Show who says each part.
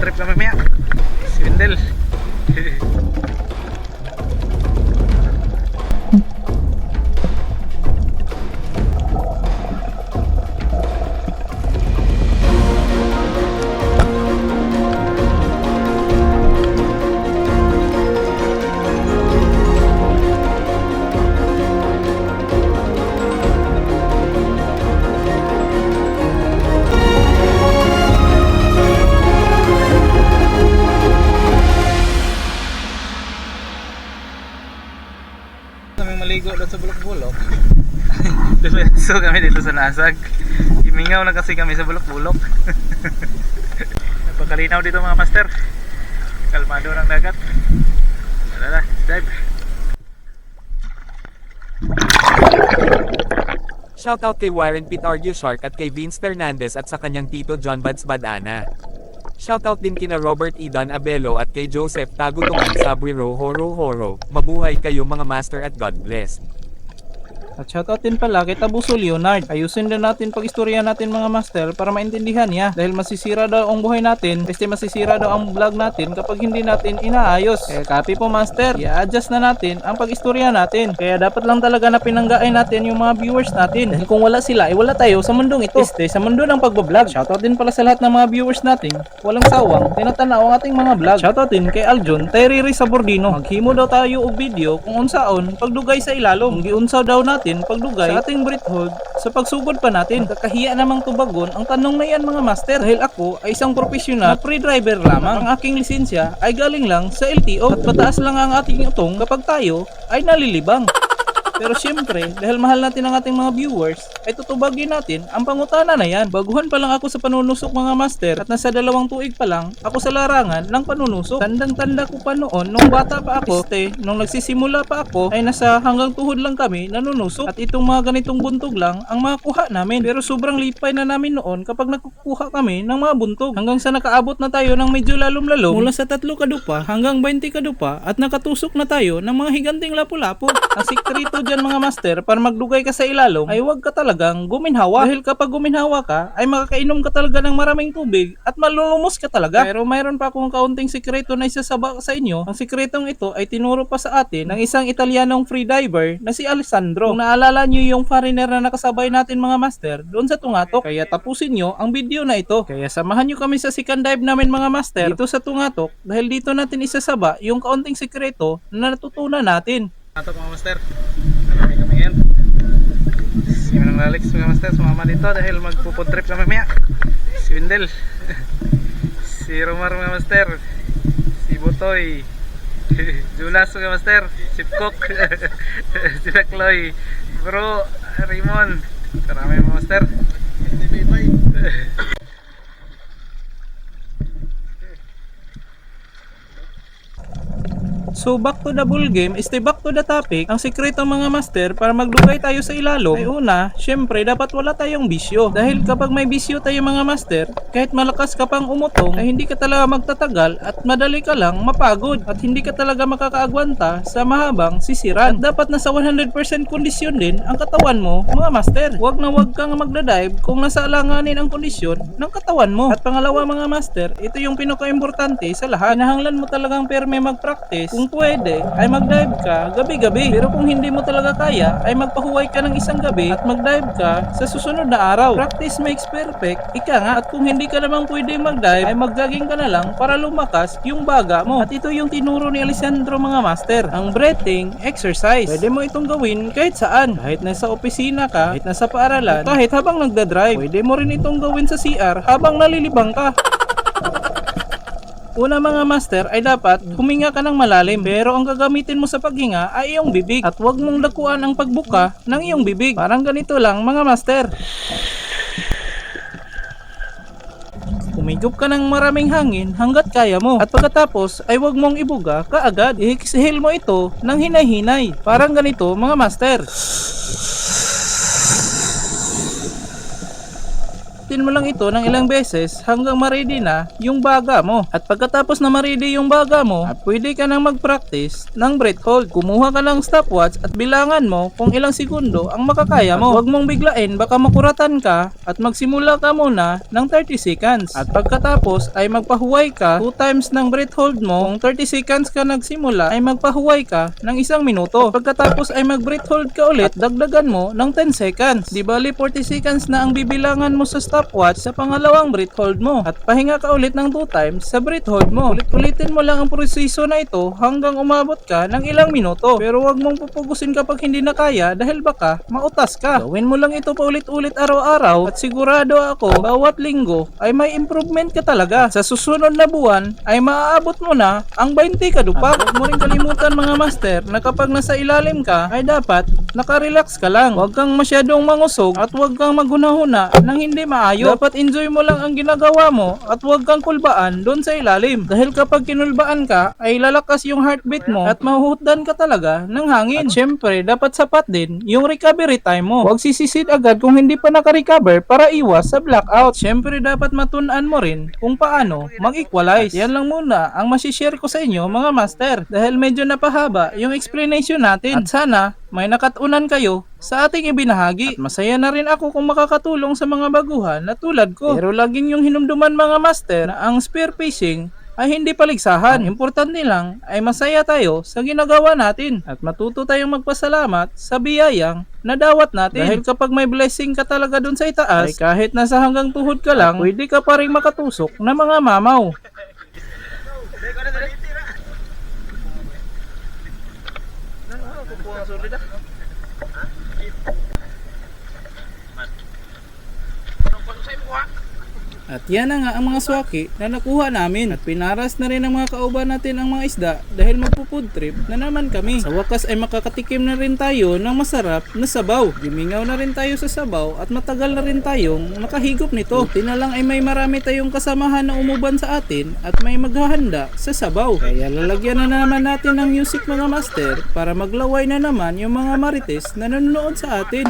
Speaker 1: magpupuntrip kami maya. Si Wendel. Kami maligo doon sa bulok-bulok. Dumiretso kami dito sa Nasag. Imingaw na kasi kami sa bulok-bulok. Napagkalinaw dito mga master. Kalmado ng dagat. Tara, dive.
Speaker 2: Shoutout kay Warren Pitardio Shark at kay Vince Fernandez at sa kanyang tito John Buds Badana. Shoutout din kina Robert Idan Abelo at kay Joseph Tagutungan sa Buiro Horo Horo. Mabuhay kayo mga master at God bless.
Speaker 3: At shoutout din pala kay Tabuso Leonard. Ayusin din natin pag-istorya natin mga master para maintindihan niya. Dahil masisira daw ang buhay natin, kasi masisira daw ang vlog natin kapag hindi natin inaayos. Kaya copy po master, i-adjust na natin ang pag-istorya natin. Kaya dapat lang talaga na pinanggain natin yung mga viewers natin. Dahil kung wala sila, wala tayo sa mundong ito. Sa mundo ng pagbablog. Shoutout din pala sa lahat ng mga viewers natin. Walang sawang, tinatanaw ang ating mga vlog. Shoutout din kay Aljon, Terry Sabordino. Maghimo daw tayo og video kung unsaon pagdugay sa ilalom. Kung giunsaw daw natin pagdugay sa ating breath hold sa pagsugod pa natin. Kakahiya namang tubagon ang tanong na yan mga master, dahil ako ay isang profesional na pre-driver lamang. Ang aking lisensya ay galing lang sa LTO at mataas lang ang ating utong kapag tayo ay nalilibang. Pero syempre, dahil mahal natin ang ating mga viewers, ay tutubagin natin ang pangutana na yan. Baguhan pa lang ako sa panunusok mga master at nasa 2 tuig pa lang ako sa larangan ng panunusok. Tandang-tanda ko pa noon, nung bata pa ako, nung nagsisimula pa ako, ay nasa hanggang tuhod lang kami nanunusok. At itong mga ganitong buntog lang ang makuha namin. Pero sobrang lipay na namin noon kapag nakukuha kami ng mga buntog. Hanggang sa nakaabot na tayo ng medyo lalom-lalom, mula sa 3 kadupa hanggang 20 kadupa at nakatusok na tayo ng mga higanting lapu-lapu. Ang sikreto dyan mga master, para magdugay ka sa ilalom ay huwag ka talagang guminhawa. Dahil kapag guminhawa ka ay makakainom ka talaga ng maraming tubig at malulumos ka talaga. Pero mayroon pa akong kaunting sikreto na isasaba sa inyo. Ang sikretong ito ay tinuro pa sa atin ng isang Italianong freediver na si Alessandro. Kung naalala nyo yung foreigner na nakasabay natin mga master doon sa Tungatok, kaya tapusin nyo ang video na ito. Kaya samahan nyo kami sa second dive namin mga master dito sa Tungatok, dahil dito natin isasaba yung kaunting sikreto na natutunan natin.
Speaker 1: Ato mga master, kami ngayon. Si Manang Alex mga master, sumama dito dahil magpupuntrip kami maya. Si Wendel, si Romar mga master, si Butoy, Julas mga master, si Cook, si Nakloy, Bro, Raymond, karami mga master.
Speaker 3: So back to the ball game, stay back to the topic. Ang sikreto mga master para magdugay tayo sa ilalom ay una, syempre dapat wala tayong bisyo. Dahil kapag may bisyo tayo mga master, kahit malakas ka pang umutong ay hindi ka talaga magtatagal at madali ka lang mapagod at hindi ka talaga makakaagwanta sa mahabang sisiran. At dapat nasa 100% kondisyon din ang katawan mo mga master. Huwag na huwag kang magdadive kung nasa alanganin ang kondisyon ng katawan mo. At pangalawa mga master, ito yung pinaka-importante sa lahat. Hinahanglan mo talagang perme mag-practice. Kung pwede ay mag-dive ka gabi-gabi. Pero kung hindi mo talaga kaya ay magpahuway ka ng isang gabi at mag-dive ka sa susunod na araw. Practice makes perfect, ika nga. At kung hindi ka naman pwede mag-dive ay mag-jogging ka na lang para lumakas yung baga mo. At ito yung tinuro ni Alessandro mga master, ang breathing exercise. Pwede mo itong gawin kahit saan, kahit nasa opisina ka, kahit nasa paaralan, kahit habang nagdadrive. Pwede mo rin itong gawin sa CR habang nalilibang ka. Una mga master ay dapat huminga ka ng malalim, pero ang gagamitin mo sa paghinga ay iyong bibig at huwag mong dakuan ang pagbuka ng iyong bibig. Parang ganito lang mga master. Umigop ka ng maraming hangin hanggat kaya mo at pagkatapos ay huwag mong ibuga kaagad. I-exhale mo ito ng hinay-hinay. Parang ganito mga master. Ulitin mo lang ito ng ilang beses hanggang ma-ready na yung baga mo. At pagkatapos na ma-ready yung baga mo, pwede ka nang mag-practice ng breath hold. Kumuha ka ng stopwatch at bilangan mo kung ilang segundo ang makakaya mo. Huwag mong biglain, baka makuratan ka, at magsimula ka muna ng 30 seconds. At pagkatapos ay magpahuway ka 2 times ng breath hold mo. Kung 30 seconds ka nagsimula ay magpahuway ka ng 1 minuto. At pagkatapos ay mag-breath hold ka ulit, dagdagan mo ng 10 seconds. Di bali 40 seconds na ang bibilangan mo sa stopwatch sa pangalawang breath hold mo. At pahinga ka ulit ng 2 times sa breath hold mo. Ulit-ulitin mo lang ang proseso na ito hanggang umabot ka ng ilang minuto. Pero wag mong pupugusin kapag hindi na kaya dahil baka mautas ka. Gawin mo lang ito paulit-ulit araw-araw at sigurado ako bawat linggo ay may improvement ka talaga. Sa susunod na buwan ay maaabot mo na ang 20 kadupak. Huwag mo rin kalimutan mga master na kapag nasa ilalim ka ay dapat nakarelax ka lang. Huwag kang masyadong mangusog at huwag kang maghuna-huna nang hindi maayos. Dapat enjoy mo lang ang ginagawa mo at huwag kang kulbaan doon sa ilalim. Dahil kapag kinulbaan ka ay lalakas yung heartbeat mo at mahuhutdan ka talaga ng hangin. At syempre dapat sapat din yung recovery time mo. Huwag sisisid agad kung hindi pa naka-recover para iwas sa blackout. Syempre dapat matunan mo rin kung paano mag-equalize. Yan lang muna ang masishare ko sa inyo mga master dahil medyo napahaba yung explanation natin. At sana may nakatunan kayo sa ating ibinahagi. At masaya na rin ako kung makakatulong sa mga baguhan na tulad ko. Pero laging yung hinumduman mga master na ang spear fishing ay hindi paligsahan. Importante lang ay masaya tayo sa ginagawa natin at matuto tayong magpasalamat sa biyayang nadawat natin. Dahil kapag may blessing ka talaga dun sa itaas, ay kahit nasa hanggang tuhod ka lang, pwede ka pa rin makatusok ng mga mamaw. At yan na nga ang mga swaki na nakuha namin. At pinaras na rin ng mga kauban natin ang mga isda dahil magpo-food trip na naman kami. Sa wakas ay makakatikim na rin tayo ng masarap na sabaw. Gimingaw na rin tayo sa sabaw at matagal na rin tayong nakahigop nito. Buti na lang ay may marami tayong kasamahan na umuban sa atin at may maghahanda sa sabaw. Kaya lalagyan na naman natin ng music mga master para maglaway na naman yung mga marites na nanonood sa atin.